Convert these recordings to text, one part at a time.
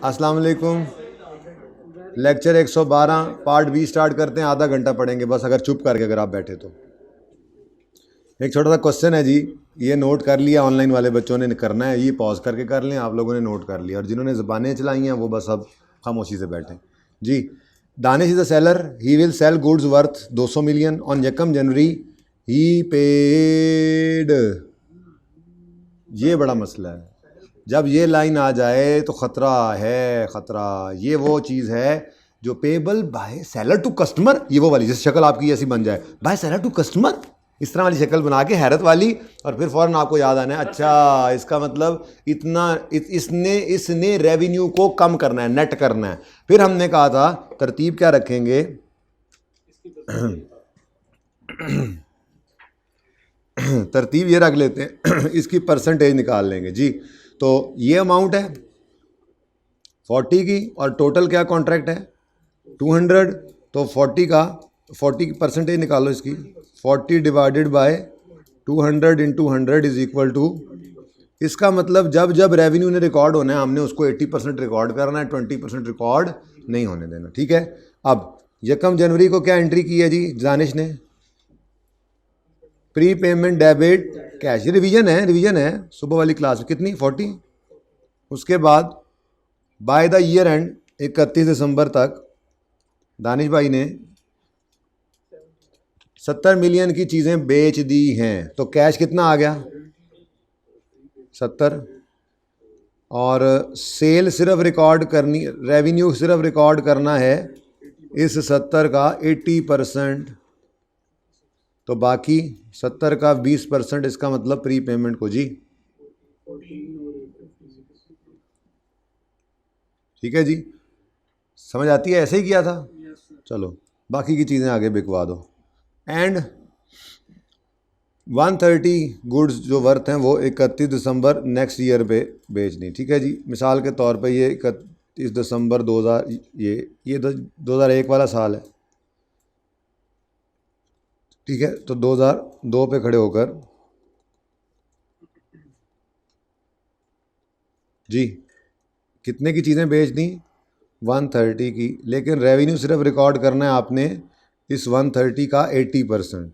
अस्सलाम वालेकुम। Lecture 112 part B start करते हैं। आधा घंटा पढ़ेंगे बस, अगर चुप करके अगर आप बैठे तो। एक छोटा सा क्वेश्चन है जी, ये नोट कर लिया ऑनलाइन वाले बच्चों ने, करना है ये पॉज करके कर लें। आप लोगों ने नोट कर लिया, और जिन्होंने ज़बानें चलाई हैं वो बस अब खामोशी से बैठें जी। Danish is a seller, he will sell goods worth 200 million on यकम जनवरी ही पेड। ये बड़ा मसला है, जब ये लाइन आ जाए तो ख़तरा है, ख़तरा। ये वो चीज़ है जो payable by seller to customer, ये वो वाली जिस शक्ल आपकी ऐसी बन जाए, बाय सेलर टू कस्टमर, इस तरह वाली शक्ल बना के हैरत वाली, और फिर फ़ौरन आपको याद आना है अच्छा इसका मतलब इतना इसने रेवेन्यू को कम करना है, नेट करना है। फिर हमने कहा था तरतीब क्या रखेंगे, तरतीब ये रख लेते हैं, इसकी परसेंटेज निकाल लेंगे जी। तो ये अमाउंट है 40 की, और टोटल क्या कॉन्ट्रैक्ट है 200, तो 40 की परसेंटेज निकालो इसकी। 40 divided by 200 into 100 is equal to, इसका मतलब जब जब रेवेन्यू ने रिकॉर्ड होना है हमने उसको 80% रिकॉर्ड करना है, 20% रिकॉर्ड नहीं होने देना, ठीक है। अब यकम जनवरी को क्या एंट्री की है जी दानिश ने, pre payment debit cash, revision है सुबह वाली क्लास में, कितनी 40। उसके बाद बाय द ईयर एंड 31 दिसंबर तक दानिश भाई ने 70 मिलियन की चीज़ें बेच दी हैं, तो कैश कितना आ गया 70, और सेल सिर्फ रिकॉर्ड करनी, रेवेन्यू सिर्फ रिकॉर्ड करना है इस 70 का 80%, तो बाकी 70 का 20%, इसका मतलब प्री पेमेंट को जी, ठीक है जी। समझ आती है, ऐसे ही किया था। चलो बाकी की चीज़ें आगे बिकवा दो। एंड 130 गुड्स जो वर्थ हैं वो 31 दिसंबर नेक्स्ट ईयर पे बेचनी, ठीक है जी। मिसाल के तौर पे ये 31 दिसंबर 2000, ये 2001 वाला साल है, ठीक है। तो 2002 पे खड़े होकर जी कितने की चीज़ें बेचनी 130 की, लेकिन रेवेन्यू सिर्फ रिकॉर्ड करना है आपने इस 130 का 80%,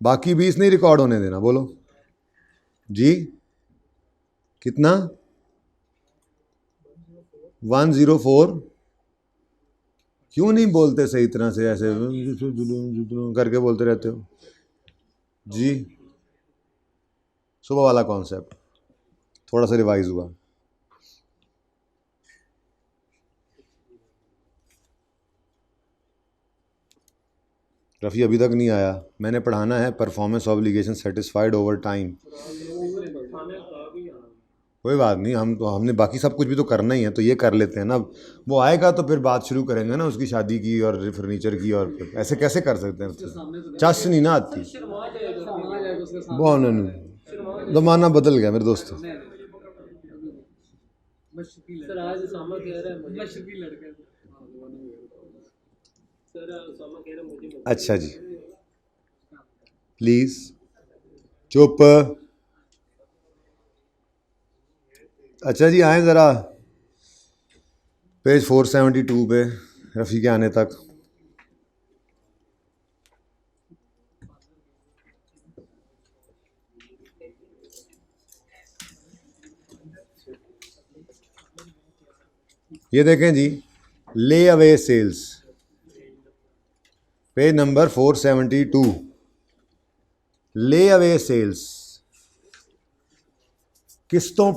बाकी 20 नहीं रिकॉर्ड होने देना। बोलो जी कितना 104, क्यों नहीं बोलते सही तरह से, ऐसे करके बोलते रहते हो जी। सुबह वाला कॉन्सेप्ट थोड़ा सा रिवाइज हुआ। रफ़ी अभी तक नहीं आया, मैंने पढ़ाना है performance obligation satisfied over time. कोई बात नहीं, हमने बाकी सब कुछ भी तो करना ही है, तो ये कर लेते हैं ना। वो आएगा तो फिर बात शुरू करेंगे ना उसकी शादी की और फर्नीचर की, और ऐसे कैसे कर सकते हैं, चस नहीं ना आती। वो नहीं, ज़माना बदल गया मेरे दोस्तों। अच्छा जी प्लीज़ चुप। अच्छा जी आए ज़रा पेज 472 पे रफ़ी के आने तक। ये देखें जी, ले अवे सेल्स, पेज नंबर 472, ले अवे सेल्स, किस्तों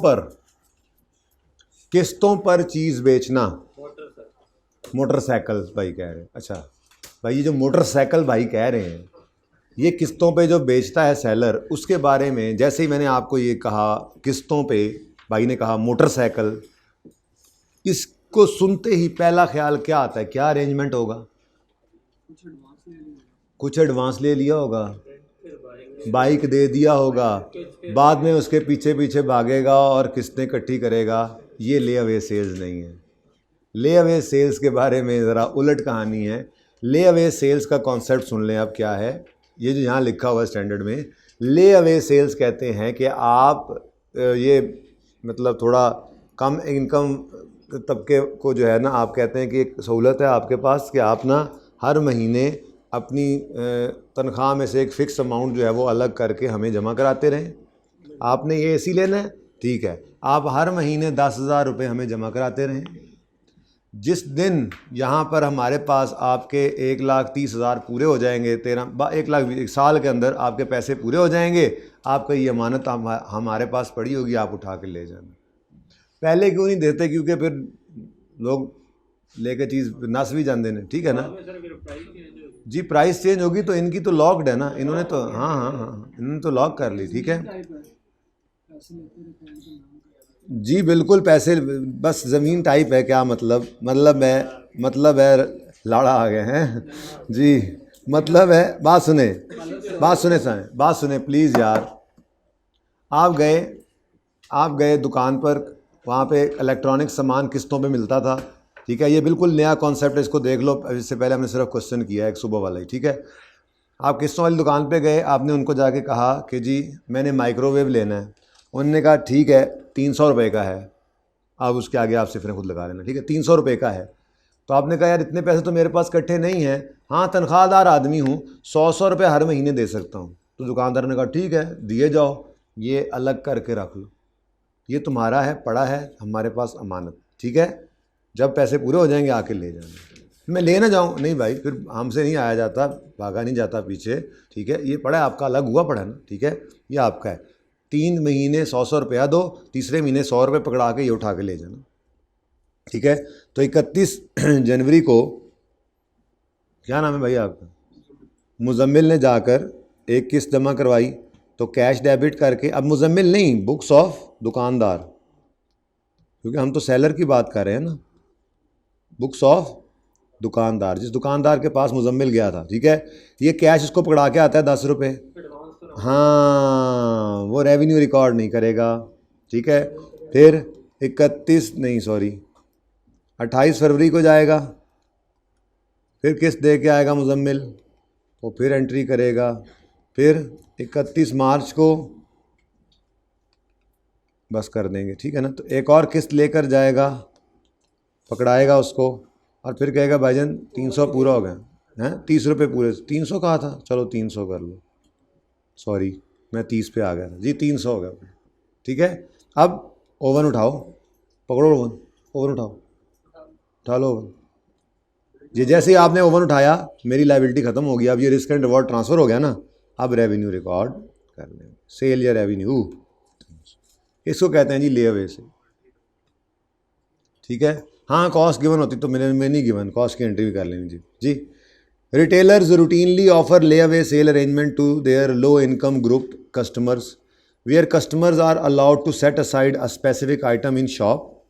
पर चीज़ बेचना। मोटरसाइकिल भाई कह रहे हैं, अच्छा भाई ये जो मोटरसाइकिल भाई कह रहे हैं ये किस्तों पे जो बेचता है सेलर, उसके बारे में जैसे ही मैंने आपको ये कहा किस्तों पे, भाई ने कहा मोटरसाइकिल, इसको सुनते ही पहला ख्याल क्या आता है, क्या अरेंजमेंट होगा, कुछ एडवांस ले लिया होगा, बाइक दे दिया होगा, बाद में उसके पीछे पीछे भागेगा और किस्तें इकट्ठी करेगा। ये ले अवे सेल्स नहीं है। ले अवे सेल्स के बारे में ज़रा उलट कहानी है। ले अवे सेल्स का कॉन्सेप्ट सुन लें अब क्या है, ये जो यहाँ लिखा हुआ है स्टैंडर्ड में, ले अवे सेल्स कहते हैं कि आप ये मतलब थोड़ा कम इनकम तबके को जो है ना आप कहते हैं कि एक सहूलत है आपके पास कि आप ना हर महीने अपनी तनख्वाह में से एक फ़िक्स अमाउंट जो है वो अलग करके हमें जमा कराते रहें। आपने ये एसी लेना है, ठीक है, आप हर महीने 10,000 रुपये हमें जमा कराते रहें। जिस दिन यहाँ पर हमारे पास आपके 1,30,000 पूरे हो जाएंगे, 1 साल के अंदर आपके पैसे पूरे हो जाएंगे, आपका ये अमानत हमारे पास पड़ी होगी, आप उठा के ले जाना। पहले क्यों नहीं देते? क्योंकि फिर लोग लेके चीज़ नस भी जाते हैं, ठीक है ना जी। प्राइस चेंज होगी तो इनकी तो लॉक्ड है ना, इन्होंने तो हाँ इन्होंने तो लॉक कर ली, ठीक है जी। बिल्कुल पैसे बस ज़मीन टाइप है, क्या मतलब है लाड़ा आ गए हैं जी। मतलब है, बात सुने प्लीज़ यार। आप गए दुकान पर, वहाँ पे इलेक्ट्रॉनिक सामान किस्तों पे मिलता था, ठीक है। ये बिल्कुल नया कॉन्सेप्ट है, इसको देख लो। इससे पहले हमने सिर्फ क्वेश्चन किया है एक सुबह वाला ही, ठीक है। आप किस्तों वाली दुकान पे गए, आपने उनको जाके कहा कि जी मैंने माइक्रोवेव लेना है। उन्होंने कहा ठीक है 300 रुपये का है। अब उसके आगे आप सिफरें खुद लगा लेना, ठीक है, 300 रुपये का है। तो आपने कहा यार इतने पैसे तो मेरे पास इकट्ठे नहीं हैं, हाँ तनख्वाहदार आदमी हूँ, 100 रुपये हर महीने दे सकता हूँ। तो दुकानदार ने कहा ठीक है दिए जाओ, ये अलग करके रख लो, ये तुम्हारा है, पड़ा है हमारे पास अमानत, ठीक है। जब पैसे पूरे हो जाएंगे आके ले जाना। मैं ले ना जाऊँ, नहीं भाई फिर हमसे नहीं आया जाता, भागा नहीं जाता पीछे, ठीक है। ये पड़ा है आपका, अलग हुआ पड़ा है ना, ठीक है, ये आपका है। 3 महीने 100 रुपया दो, तीसरे महीने 100 रुपये पकड़ा के ये उठा के ले जाना, ठीक है। तो 31 जनवरी को, क्या नाम है भाई आपका, मुजम्मिल ने जाकर एक किस्त जमा करवाई, तो कैश डेबिट करके, अब मुजम्मिल नहीं, बुक्स ऑफ दुकानदार, क्योंकि हम तो सेलर की बात कर रहे हैं ना। बुक्स ऑफ दुकानदार, जिस दुकानदार के पास मुजम्मिल गया था, ठीक है, ये कैश इसको पकड़ा के आता है 10 रुपये, हाँ वो रेवेन्यू रिकॉर्ड नहीं करेगा, ठीक है। फिर 28 फरवरी को जाएगा, फिर किस्त दे के आएगा मुजम्मिल, वो फिर एंट्री करेगा। फिर 31 मार्च को बस कर देंगे, ठीक है ना। तो एक और किस्त लेकर जाएगा, पकड़ाएगा उसको, और फिर कहेगा भाईजान 300 पूरा हो गया हैं, 30 रुपये पूरे, 300 कहा था, चलो 300 कर लो, सॉरी मैं 30 पे आ गया था जी, 300 हो गया, ठीक है। अब ओवन उठाओ, पकड़ो ओवन उठा लो ओवन। ये जैसे ही आपने ओवन उठाया मेरी लायबिलिटी ख़त्म हो गई, अब ये रिस्क एंड रिवॉर्ड ट्रांसफ़र हो गया ना। अब रेवेन्यू रिकॉर्ड कर लें, सेल या रेवेन्यू, इसको कहते हैं जी ले अवे से, ठीक है। हाँ कॉस्ट गिवन होती तो मैंने नहीं गिवन, कॉस्ट की एंट्री भी कर लेनी जी। Retailers routinely offer layaway sale arrangement to their low income group customers, where customers are allowed to set aside a specific item in shop,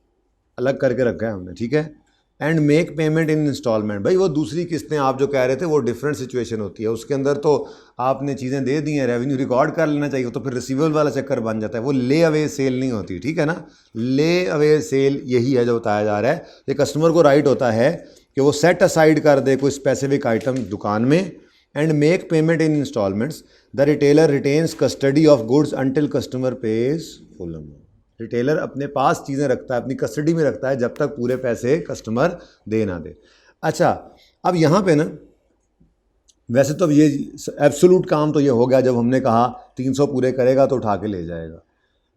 अलग करके रखा है हमने, ठीक है। And make payment in instalment, भाई वो दूसरी किस्तें आप जो कह रहे थे वो डिफरेंट सिचुएशन होती है, उसके अंदर तो आपने चीज़ें दे दी हैं, रेवेन्यू रिकॉर्ड कर लेना चाहिए, तो फिर रिसीवेबल वाला चक्कर बन जाता है, वो ले अवे सेल नहीं होती, ठीक है ना। ले अवे सेल यही है जो बताया जा रहा है, ये कस्टमर को राइट होता है कि वो सेट असाइड कर दे कोई स्पेसिफिक आइटम दुकान में, and make payment in instalments, the retailer retains custody of goods until customer pays full amount. Retailer अपने पास चीज़ें रखता है, अपनी कस्टडी में रखता है जब तक पूरे पैसे कस्टमर दे ना दे। अच्छा अब यहाँ पे ना, वैसे तो ये एब्सोल्यूट काम तो ये हो गया जब हमने कहा 300 पूरे करेगा तो उठा के ले जाएगा,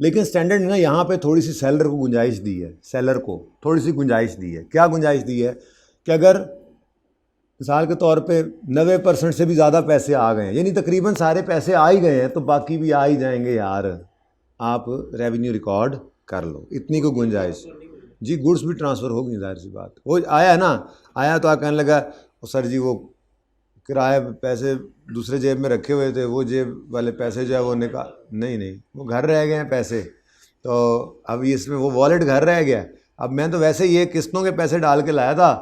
लेकिन स्टैंडर्ड ने ना यहाँ पे थोड़ी सी सेलर को गुंजाइश दी है, सेलर को थोड़ी सी गुंजाइश दी है। क्या गुंजाइश दी है कि अगर मिसाल के तौर पे 90% से भी ज़्यादा पैसे आ गए हैं, यानी तकरीबन सारे पैसे आ ही गए हैं, तो बाकी भी आ ही जाएंगे यार, आप रेवेन्यू रिकॉर्ड कर लो, इतनी को गुंजाइश जी। गुड्स भी ट्रांसफ़र होगी, जाहिर सी बात, वो आया ना, आया तो आप कहने लगा सर जी वो किराए पैसे दूसरे जेब में रखे हुए थे, वो जेब वाले पैसे जो है वो नहीं वो घर रह गए हैं पैसे, तो अब इसमें वो वॉलेट घर रह गया। अब मैं तो वैसे ये किस्तों के पैसे डाल के लाया था,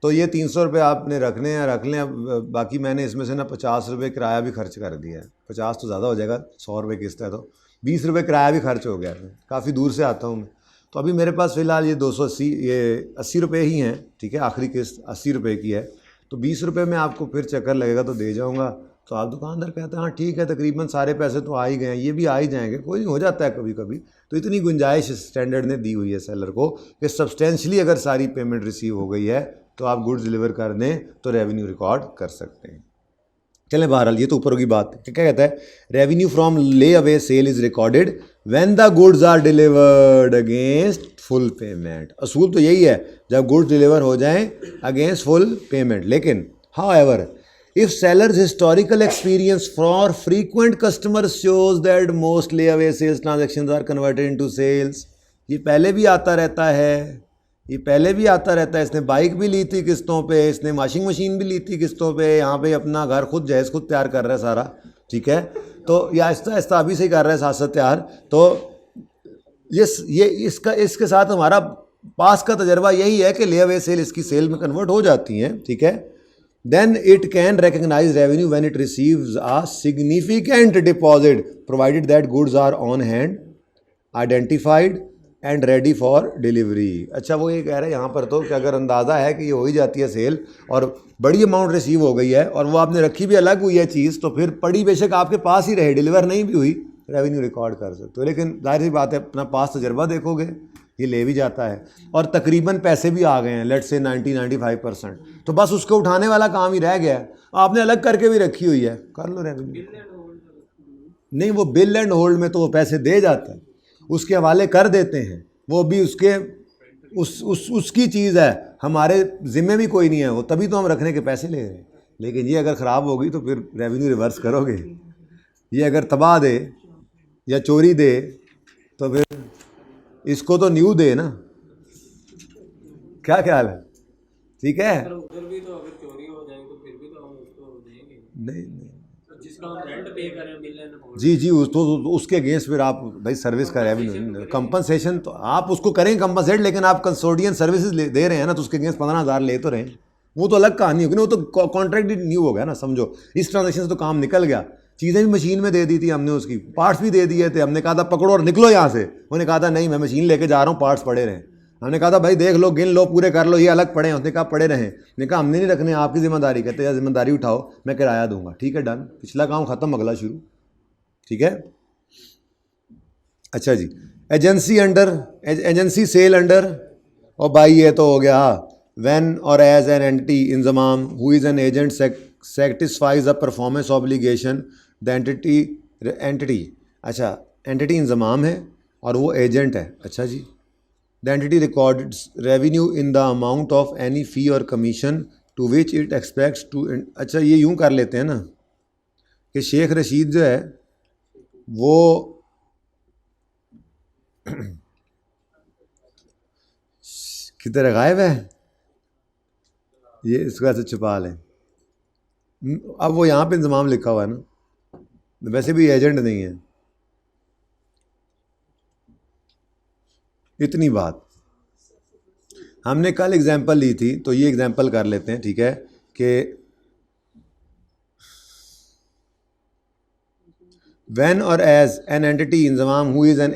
तो ये 300 रुपये आपने रखने हैं रख लें, अब बाकी मैंने इसमें से ना 50 रुपये किराया भी खर्च कर दिया है, 50 तो ज़्यादा हो जाएगा, 100 रुपये किस्त है तो 20 रुपये किराया भी खर्च हो गया, काफ़ी दूर से आता हूँ मैं, तो अभी मेरे पास फ़िलहाल ये 80 रुपये ही हैं, ठीक है, आखिरी किस्त 80 रुपये की है, तो 20 रुपये में आपको फिर चक्कर लगेगा तो दे जाऊँगा, तो आप दुकानदार कहते हैं हाँ ठीक है, तकरीबन सारे पैसे तो आ ही गए हैं, ये भी आ ही जाएंगे, कोई नहीं, हो जाता है कभी कभी। तो इतनी गुंजाइश स्टैंडर्ड ने दी हुई है सेलर को कि सब्सटेंशली अगर सारी पेमेंट रिसीव हो गई है तो आप गुड्स डिलीवर कर दें तो रेवेन्यू रिकॉर्ड कर सकते हैं। चलें, बहरहाल ये तो ऊपर की बात है। क्या कहता है, revenue from layaway sale is recorded when the goods are delivered against full payment. असूल तो यही है, जब गुड्स डिलीवर हो जाएं अगेंस्ट फुल पेमेंट। लेकिन however if sellers historical experience for frequent customers shows that most layaway sales transactions are converted into sales. ये पहले भी आता रहता है, ये पहले भी आता रहता है। इसने बाइक भी ली थी किस्तों पे, इसने वॉशिंग मशीन भी ली थी किस्तों पे, यहाँ पे अपना घर खुद जहेज खुद तैयार कर रहा है सारा, ठीक है। तो ये आहिस्ता आहिस्ता अभी से ही कर रहा है साथ साथ तैयार। तो ये इसके साथ हमारा पास का तजर्बा यही है कि ले अवे सेल इसकी सेल में कन्वर्ट हो जाती हैं, ठीक है। Then it can recognise revenue when it receives a significant deposit provided that goods are on hand identified and ready for delivery. अच्छा, वो ये कह रहे हैं यहाँ पर तो कि अगर अंदाज़ा है कि ये हो ही जाती है सेल और बड़ी अमाउंट रिसीव हो गई है और वो आपने रखी भी अलग हुई है चीज़, तो फिर पड़ी बेशक आपके पास ही रहे, डिलीवर नहीं भी हुई, रेवेन्यू रिकॉर्ड कर सकते हो। लेकिन जाहिर सी बात है, अपना पास तजर्बा देखोगे, ये ले भी जाता है और तकरीबन पैसे भी आ गए हैं, लेट्स से 90-95%, तो बस उसको उठाने वाला काम ही रह गया है। आपने अलग करके भी रखी हुई है, कर लो रेवेन्यू। नहीं, वो बिल एंड होल्ड में तो वो पैसे दे जाता है, उसके हवाले कर देते हैं, वो भी उसके उसकी चीज़ है, हमारे ज़िम्मे भी कोई नहीं है वो, तभी तो हम रखने के पैसे ले रहे हैं। लेकिन ये अगर ख़राब हो गई तो फिर रेवेन्यू रिवर्स करोगे। ये अगर तबाह दे या चोरी दे तो फिर इसको तो न्यू दे ना, क्या ख्याल है? ठीक है, उधर भी तो अगर चोरी हो जाए तो फिर भी तो हम उसको देंगे नहीं जिसका हम रेंट पे करें बिल एंड होल्ड। जी तो उसके अगेंस्ट फिर आप भाई सर्विस का रेवेन्यू कंपनसेशन तो आप उसको करें कंपनसेट, लेकिन आप कंसोर्डियन सर्विसेज दे रहे हैं ना, तो उसके अगेंस्ट 15,000 ले तो रहे हैं, वो तो अलग कहानी होगी ना, वो तो कॉन्ट्रैक्ट न्यू हो गया ना, समझो। इस ट्रांजेक्शन से तो काम निकल गया, चीज़ें भी मशीन में दे दी थी हमने, उसकी पार्ट्स भी दे दिए थे, हमने कहा था पकड़ो और निकलो यहाँ से, उन्होंने कहा था नहीं मैं मशीन लेके जा रहा हूँ, पार्ट्स पड़े रहे। हमने कहा था भाई देख लो, गिन लो, पूरे कर लो, ये अलग पड़े हैं, उसने कहा पड़े रहें, ने कहा हमने नहीं रखने, आपकी जिम्मेदारी। कहते हैं जिम्मेदारी उठाओ, मैं किराया दूंगा, ठीक है डन, पिछला काम खत्म, अगला शुरू, ठीक है। अच्छा जी, एजेंसी सेल अंडर, और भाई ये तो हो गया when or as an entity Inzamam who is an agent satisfies a performance obligation the entity, अच्छा एंटिटी इंजमाम है और वो एजेंट है, अच्छा जी। The entity records revenue in the amount of any fee or commission to which it expects to। अच्छा, ये यूँ कर लेते हैं ना कि शेख रशीद जो है वो किधर गायब है, ये इसको ऐसे छुपा लें। अब वो यहाँ पे इंतज़ाम लिखा हुआ है ना, वैसे भी एजेंट नहीं है। इतनी बात हमने कल एग्जाम्पल ली थी, तो ये एग्जाम्पल कर लेते हैं, ठीक है। कि when or as an entity Inzamam who is an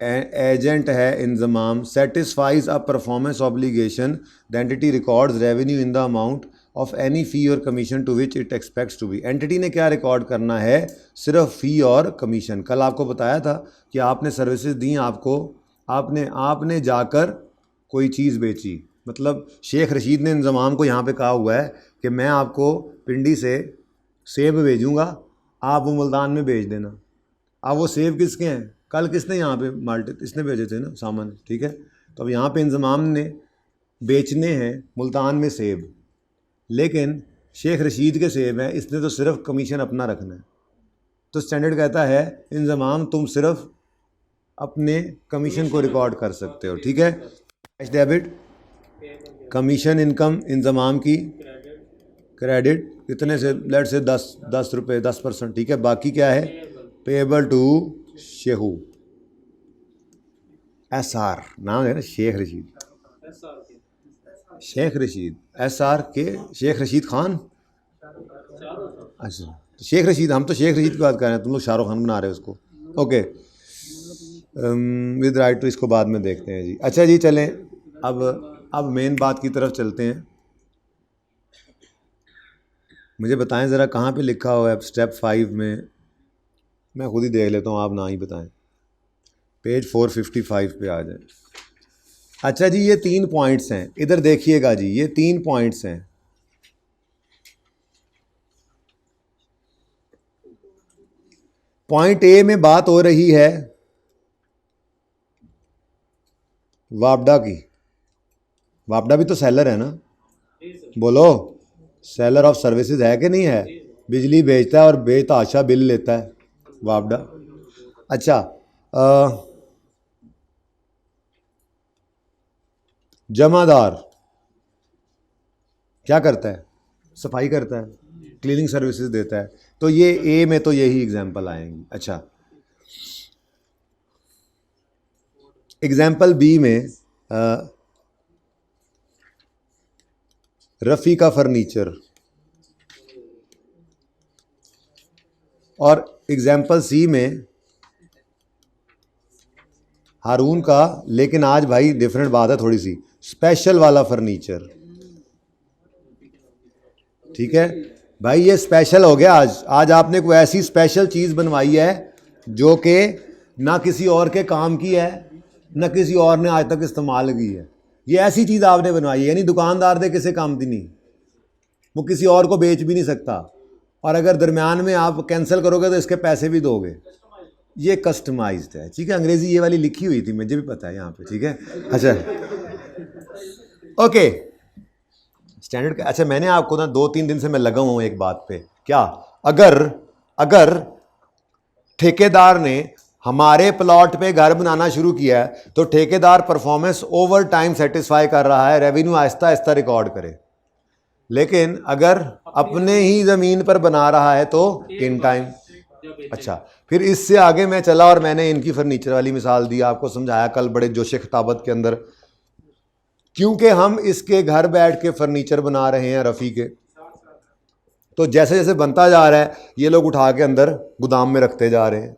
agent है Inzamam satisfies a performance obligation the entity records revenue in the amount of any fee or commission to which it expects to be. Entity ने क्या record करना है, सिर्फ फ़ी or commission. कल आपको बताया था कि आपने सर्विसेज दी, आपने जाकर कोई चीज़ बेची, मतलब शेख रशीद ने इंजमाम को यहाँ पे कहा हुआ है कि मैं आपको पिंडी से सेब भेजूँगा, आप वो मुल्तान में भेज देना। अब वो सेब किसके हैं, कल किसने यहाँ पे माल्टे इसने भेजे थे ना सामान, ठीक है। तो अब यहाँ पे इंजमाम ने बेचने हैं मुल्तान में सेब, लेकिन शेख रशीद के सेब हैं, इसने तो सिर्फ कमीशन अपना रखना है। तो स्टैंडर्ड कहता है इंजमाम तुम सिर्फ अपने कमीशन को रिकॉर्ड कर सकते हो, ठीक है। Cash debit, commission income Inzamam की, क्रेडिट कितने से, लेट से 10 रुपये 10%, ठीक है। बाकी क्या है, पेएबल टू शेखू, SR नाम है ना, शेख रशीद, शेख रशीद SR के शेख रशीद खान। अच्छा, तो शेख रशीद, हम तो शेख रशीद की बात कर रहे हैं, तुम लोग शाहरुख खान बना रहे हो उसको, ओके। विद राइट टू इसको बाद में देखते हैं जी। अच्छा जी, चलें अब मेन बात की तरफ चलते हैं। मुझे बताएं ज़रा कहाँ पे लिखा हुआ है स्टेप 5 में, मैं खुद ही देख लेता हूँ, आप ना ही बताएं। पेज 455 पे आ जाए। अच्छा जी, ये 3 पॉइंट्स हैं, इधर देखिएगा जी, ये 3 पॉइंट्स हैं। पॉइंट ए में बात हो रही है वापडा की। वापडा भी तो सेलर है ना, बोलो, सेलर ऑफ सर्विसेज है कि नहीं है? बिजली बेचता है और बेतहाशा बिल लेता है वापडा। अच्छा, जमादार क्या करता है? सफाई करता है, क्लीनिंग सर्विसेज देता है। तो ये ए में तो यही एग्जाम्पल आएंगी। अच्छा, एग्जाम्पल बी में रफ़ी का फर्नीचर, और एग्जाम्पल सी में हारून का, लेकिन आज भाई डिफरेंट बात है थोड़ी सी, स्पेशल वाला फर्नीचर। ठीक है भाई, ये स्पेशल हो गया। आज आपने कोई ऐसी स्पेशल चीज़ बनवाई है जो कि ना किसी और के काम की है, ना किसी और ने आज तक इस्तेमाल की है। ये ऐसी चीज़ आपने बनवाई है, यानी दुकानदार दे किसी काम की नहीं, वो किसी और को बेच भी नहीं सकता, और अगर दरमियान में आप कैंसिल करोगे तो इसके पैसे भी दोगे। ये कस्टमाइज्ड है, ठीक है। अंग्रेज़ी ये वाली लिखी हुई थी, मुझे भी पता है यहाँ पे, ठीक है। अच्छा, ओके, स्टैंडर्ड का। अच्छा, मैंने आपको ना 2-3 दिन से मैं लगा हूँ एक बात पे, क्या, अगर ठेकेदार ने हमारे प्लॉट पे घर बनाना शुरू किया है तो ठेकेदार परफॉर्मेंस ओवर टाइम सेटिस्फाई कर रहा है, रेवेन्यू आहिस्ता आहिस्ता रिकॉर्ड करे। लेकिन अगर अपने ही ज़मीन पर बना रहा है तो इन टाइम। अच्छा, फिर इससे आगे मैं चला और मैंने इनकी फर्नीचर वाली मिसाल दी, आपको समझाया कल बड़े जोश खिताबत के अंदर, क्योंकि हम इसके घर बैठ के फर्नीचर बना रहे हैं रफ़ी के, तो जैसे जैसे बनता जा रहा है ये लोग उठा के अंदर गोदाम में रखते जा रहे हैं।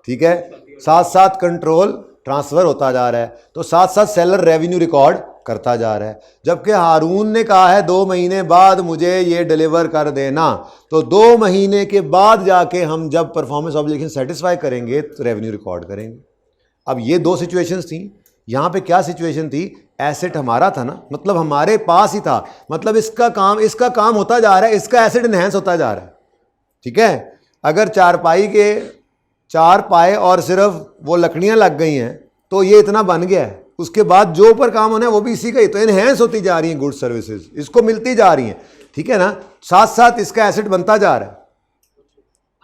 ठीक है, साथ साथ कंट्रोल ट्रांसफ़र होता जा रहा है, तो साथ साथ सेलर रेवेन्यू रिकॉर्ड करता जा रहा है। जबकि हारून ने कहा है 2 महीने बाद मुझे ये डिलीवर कर देना, तो 2 महीने के बाद जाके हम जब परफॉर्मेंस ऑब्लिगेशन सेटिस्फाई करेंगे तो रेवेन्यू रिकॉर्ड करेंगे। अब ये 2 सिचुएशंस थी। यहाँ पे क्या सिचुएशन थी? एसेट हमारा था ना, मतलब हमारे पास ही था, मतलब इसका काम होता जा रहा है, इसका एसेट इनहेंस होता जा रहा है। ठीक है, अगर चारपाई के 4 पाए और सिर्फ वो लकड़ियाँ लग गई हैं तो ये इतना बन गया है, उसके बाद जो ऊपर काम होना है वो भी इसी का ही, तो इनहेंस होती जा रही हैं गुड्स सर्विसेज, इसको मिलती जा रही हैं। ठीक है ना, साथ साथ इसका एसेट बनता जा रहा है।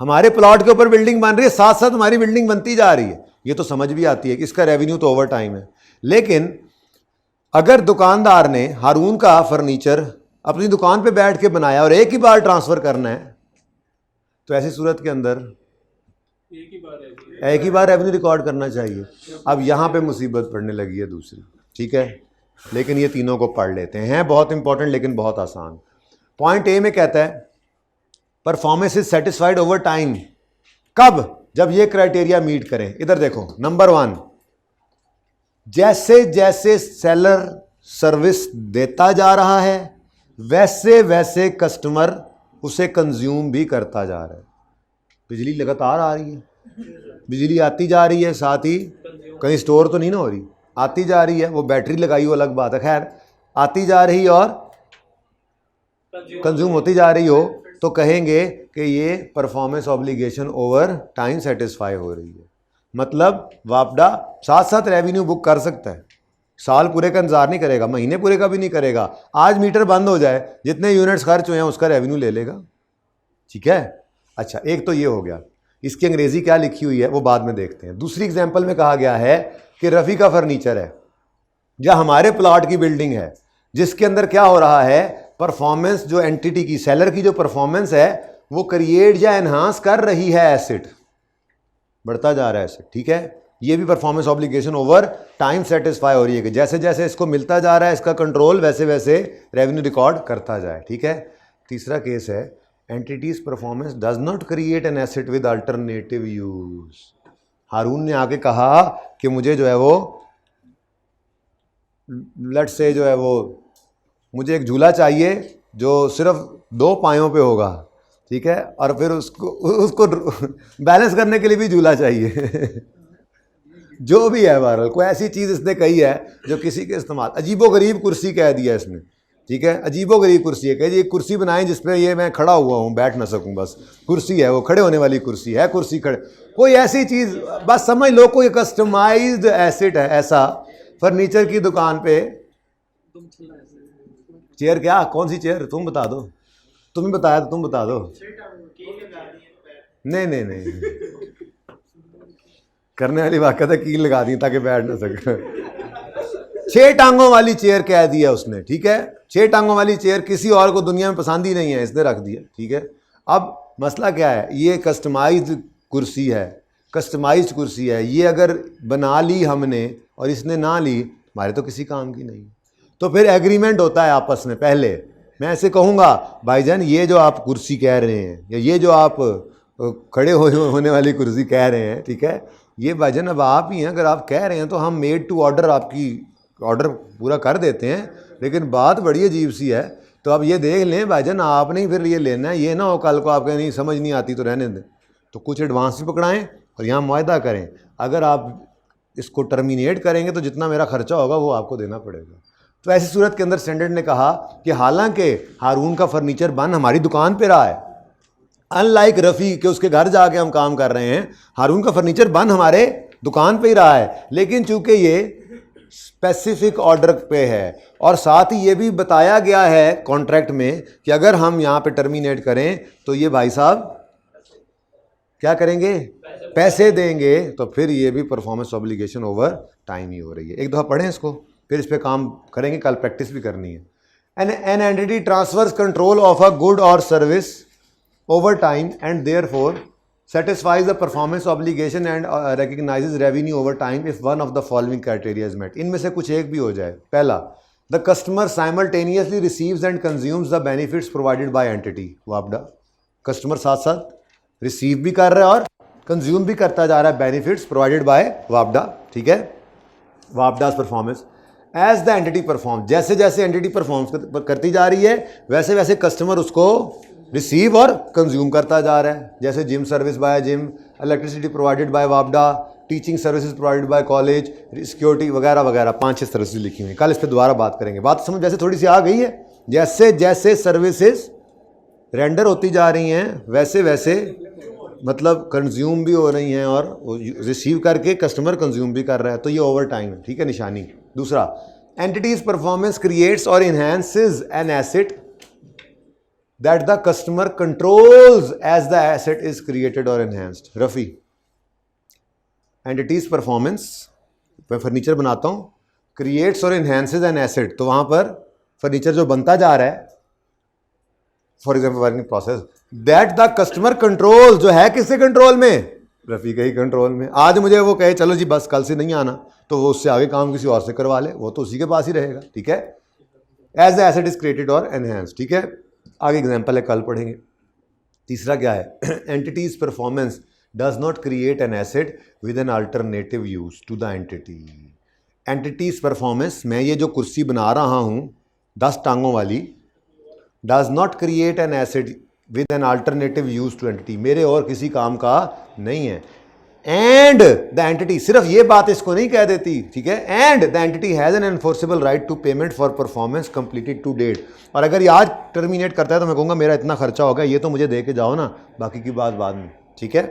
हमारे प्लॉट के ऊपर बिल्डिंग बन रही है, साथ साथ हमारी बिल्डिंग बनती जा रही है। ये तो समझ भी आती है कि इसका रेवेन्यू तो ओवर टाइम है। लेकिन अगर दुकानदार ने हारून का फर्नीचर अपनी दुकान पे बैठ के बनाया और एक ही बार ट्रांसफ़र करना है, तो ऐसी सूरत के अंदर एक ही बार रेवेन्यू रिकॉर्ड करना चाहिए। अब यहाँ पे मुसीबत पड़ने लगी है दूसरी। ठीक है, लेकिन ये तीनों को पढ़ लेते हैं, बहुत इंपॉर्टेंट लेकिन बहुत आसान। पॉइंट ए में कहता है performance is satisfied over time. कब? जब ये क्राइटेरिया मीट करें। इधर देखो, नंबर 1, जैसे जैसे सेलर सर्विस देता जा रहा है वैसे वैसे कस्टमर उसे कंज्यूम भी करता जा रहा है। बिजली लगातार आ रही है, बिजली आती जा रही है, साथ ही कहीं स्टोर तो नहीं ना हो रही, आती जा रही है। वो बैटरी लगाई हो अलग बात है, खैर आती जा रही और कंज्यूम होती जा रही हो, तो कहेंगे कि ये performance obligation over time satisfy हो रही है। मतलब वापडा साथ साथ रेवेन्यू बुक कर सकता है, साल पूरे का इंतजार नहीं करेगा, महीने पूरे का भी नहीं करेगा। आज मीटर बंद हो जाए, जितने यूनिट्स खर्च हुए हैं उसका रेवेन्यू ले लेगा। ठीक है, अच्छा, एक तो ये हो गया। इसकी अंग्रेजी क्या लिखी हुई है वो बाद में देखते हैं। दूसरी एग्जाम्पल में कहा गया है कि रफ़ी का फर्नीचर है या हमारे प्लॉट की बिल्डिंग है, जिसके अंदर क्या हो रहा है, परफॉर्मेंस जो एंटिटी की, सेलर की जो परफॉर्मेंस है वो क्रिएट या एनहांस कर रही है, एसेट बढ़ता जा रहा है एसेट। ठीक है, ये भी performance obligation over time satisfy हो रही है कि जैसे जैसे इसको मिलता जा रहा है इसका कंट्रोल, वैसे वैसे रेवेन्यू रिकॉर्ड करता जाए। ठीक है, तीसरा केस है entity's performance does not create an asset with alternative use. Haroon ने आके कहा कि मुझे जो है वो लेट्स से जो है वो मुझे एक झूला चाहिए जो सिर्फ 2 पायों पे होगा, ठीक है, और फिर उसको बैलेंस करने के लिए भी झूला चाहिए जो भी है बहरहाल, कोई ऐसी चीज़ इसने कही है जो किसी के इस्तेमाल, अजीबोगरीब कुर्सी कह दिया इसने, ठीक है, अजीबोगरीब कुर्सी है, कह जी एक कुर्सी बनाएं जिसपे ये मैं खड़ा हुआ हूँ, बैठ ना सकूँ, बस कुर्सी है, वो खड़े होने वाली कुर्सी है, कुर्सी खड़े, कोई ऐसी चीज़, बस समझ लो कोई कस्टमाइज्ड एसेट है ऐसा फर्नीचर की दुकान पे। चेयर क्या, कौन सी चेयर, तुम बता दो, तुम्हें बताया तो तुम बता दो। नहीं नहीं नहीं करने वाली बात कहता है कील लगा दी ताकि बैठ ना सके 6 टांगों वाली चेयर कह दिया उसने, ठीक है, 6 टांगों वाली चेयर किसी और को दुनिया में पसंद ही नहीं है, इसने रख दिया, ठीक है। अब मसला क्या है, ये कस्टमाइज्ड कुर्सी है, कस्टमाइज्ड कुर्सी है, ये अगर बना ली हमने और इसने ना ली, हमारे तो किसी काम की नहीं, तो फिर एग्रीमेंट होता है आपस में। पहले मैं ऐसे कहूँगा भाईजान ये जो आप कुर्सी कह रहे हैं या ये जो आप खड़े होने वाली कुर्सी कह रहे हैं, ठीक है, ये भाईजान अब आप ही हैं, अगर आप कह रहे हैं तो हम मेड टू ऑर्डर आपकी ऑर्डर पूरा कर देते हैं, लेकिन बात बड़ी अजीब सी है, तो अब ये देख लें भाईजान आपने ही फिर ये लेना है, ये ना हो कल को आपके नहीं समझ नहीं आती तो रहने दें, तो कुछ एडवांस भी पकड़ाएँ और यहाँ मुआहदा करें, अगर आप इसको टर्मिनेट करेंगे तो जितना मेरा खर्चा होगा वो आपको देना पड़ेगा। तो ऐसी सूरत के अंदर स्टैंडर्ड ने कहा कि हालांकि हारून का फर्नीचर बन हमारी दुकान पे रहा है, अनलाइक रफ़ी के उसके घर जाके हम काम कर रहे हैं, हारून का फर्नीचर बन हमारे दुकान पे ही रहा है, लेकिन चूंकि ये स्पेसिफिक ऑर्डर पे है और साथ ही ये भी बताया गया है कॉन्ट्रैक्ट में कि अगर हम यहाँ पे टर्मिनेट करें तो ये भाई साहब क्या करेंगे, पैसे देंगे, तो फिर ये भी परफॉर्मेंस ऑब्लिगेशन ओवर टाइम ही हो रही है। एक दफ़ा पढ़ें इसको, फिर इस पर काम करेंगे, कल प्रैक्टिस भी करनी है। An entity transfers control of a good or service over time and therefore satisfies the performance obligation and recognizes revenue over time if one of the following criteria is met। इनमें से कुछ एक भी हो जाए। पहला, the customer simultaneously receives and consumes the benefits provided by entity। वापडा, customer साथ साथ रिसीव भी कर रहा है और कंज्यूम भी करता जा रहा है बेनिफिट्स प्रोवाइडेड बाय वापडा, ठीक है, WAPDA's performance as the entity perform, जैसे जैसे एंटिटी परफॉर्म करती जा रही है वैसे वैसे कस्टमर उसको रिसीव और कंज्यूम करता जा रहा है, जैसे gym service by gym, electricity provided by वापडा, teaching services provided by college, security वगैरह वगैरह 5-6 सर्विसेज लिखी हुई हैं। कल इस पर दोबारा बात करेंगे। बात समझ जैसे थोड़ी सी आ गई है, जैसे जैसे सर्विसेज रेंडर होती जा रही हैं वैसे वैसे मतलब कंज्यूम भी हो रही हैं और रिसीव करके कस्टमर कंज्यूम भी कर रहा है, तो ये ओवर टाइम है, ठीक है, निशानी। दूसरा, एंटिटीज परफॉर्मेंस क्रिएट्स और enhances an asset that the customer controls as the asset is created or enhanced। Rafi, entities performance, मैं फर्नीचर बनाता हूँ, creates और enhances an asset, तो वहाँ पर फर्नीचर जो बनता जा रहा है, for example working process, that the customer control, जो है किसके कंट्रोल में, रफ़ी के ही कंट्रोल में। आज मुझे वो कहे चलो जी बस कल से नहीं आना, तो वो उससे आगे काम किसी और से करवा ले, वो तो उसी के पास ही रहेगा, ठीक है। As the asset is created or enhanced, ठीक है। आगे एग्जाम्पल है, कल पढ़ेंगे। तीसरा क्या है, entity's performance does not create an asset with an alternative use to the entity. Entity's performance, मैं ये जो कुर्सी बना रहा हूँ 10 टांगों वाली, does not create an asset with an alternative use to entity, मेरे और किसी काम का नहीं है। एंड द एंटिटी, सिर्फ ये बात इसको नहीं कह देती, ठीक है, and the entity has an enforceable right to payment for performance completed to date. और अगर ये आज टर्मिनेट करता है तो मैं कहूँगा मेरा इतना खर्चा हो गया, ये तो मुझे दे के जाओ ना, बाकी की बात बाद में, ठीक है।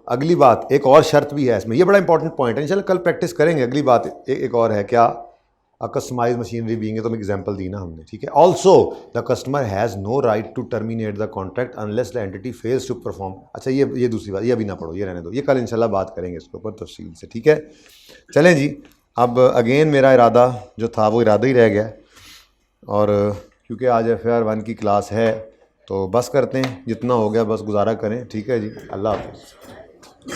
अगली बात, एक और शर्त भी है इसमें, ये बड़ा इंपॉर्टेंट पॉइंट है, इंशाल्लाह कल प्रैक्टिस करेंगे। अगली बात एक और है, क्या, कस्टमाइज मशीनरी बीइंग, तो एग्जांपल दी ना हमने, ठीक है। Also the customer has no right to terminate the contract unless the entity fails to perform. अच्छा, ये दूसरी बात, ये अभी ना पढ़ो, ये रहने दो, ये कल इंशाल्लाह बात करेंगे इसके ऊपर तफसील से, ठीक है। चलें जी, अब अगेन मेरा इरादा जो था वो इरादा ही रह गया, और क्योंकि आज FAR 1 की क्लास है तो बस करते हैं, जितना हो गया बस गुजारा करें, ठीक है जी। अल्लाह हाफ़िज़।